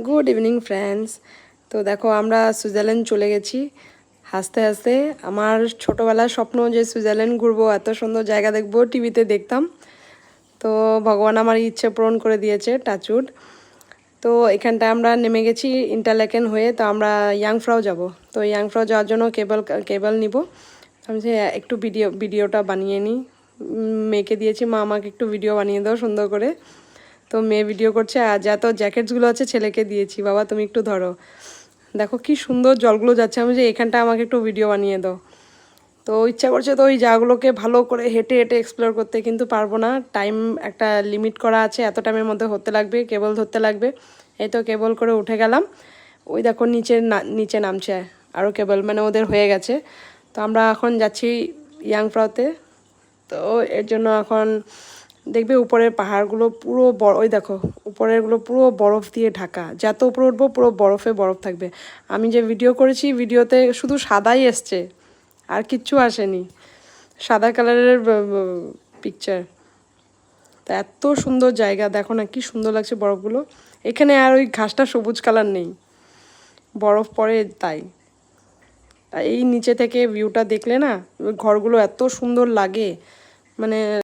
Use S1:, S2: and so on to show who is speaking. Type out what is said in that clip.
S1: Good evening friends. তো দেখো আমরা সুইজারল্যান্ড চলে গেছি হাসতে হাসতে। আমার ছোটোবেলার স্বপ্ন যে সুইজারল্যান্ড ঘুরবো, এত সুন্দর জায়গা দেখবো, টিভিতে দেখতাম। তো ভগবান আমার ইচ্ছে পূরণ করে দিয়েছে, টাচউড। তো এখানটায় আমরা নেমে গেছি ইন্টারলেকেন হয়ে। তো আমরা ইয়াংফ্রাও যাব। তো ইয়াংফ্রাও যাওয়ার জন্য কেবল নিব। আমি যে একটু ভিডিওটা বানিয়ে নিই। মেয়েকে দিয়েছি, মা আমাকে একটু ভিডিও বানিয়ে দাও সুন্দর করে। তো মেয়ে ভিডিও করছে, আর যত জ্যাকেটসগুলো আছে ছেলেকে দিয়েছি, বাবা তুমি একটু ধরো। দেখো কি সুন্দর জলগুলো যাচ্ছে। আমি যে এখানটা আমাকে একটু ভিডিও বানিয়ে দাও। তো ইচ্ছা করছে তো ওই জায়গাগুলোকে ভালো করে হেঁটে হেঁটে এক্সপ্লোর করতে, কিন্তু পারবো না। টাইম একটা লিমিট করা আছে, এত টাইমের মধ্যে হতে লাগবে, কেবল ধরতে লাগবে। এই তো কেবল করে উঠে গেলাম। ওই দেখো নিচে নামছে আরও কেবল, মানে ওদের হয়ে গেছে। তো আমরা এখন যাচ্ছি ইয়াংফ্রাওতে। তো এর জন্য এখন দেখবে উপরের পাহাড়গুলো পুরো ওই দেখো উপরেরগুলো পুরো বরফ দিয়ে ঢাকা। যত উপরে উঠবো পুরো বরফ থাকবে। আমি যে ভিডিও করেছি, ভিডিওতে শুধু সাদাই এসছে, আর কিচ্ছু আসেনি, সাদা কালারের পিকচার। তা এত সুন্দর জায়গা, দেখো না কি সুন্দর লাগছে বরফগুলো। এখানে আর ওই ঘাসটা সবুজ কালার নেই, বরফ পড়ে তাই। এই নিচে থেকে ভিউটা দেখলে না, ঘরগুলো এত সুন্দর লাগে, মানে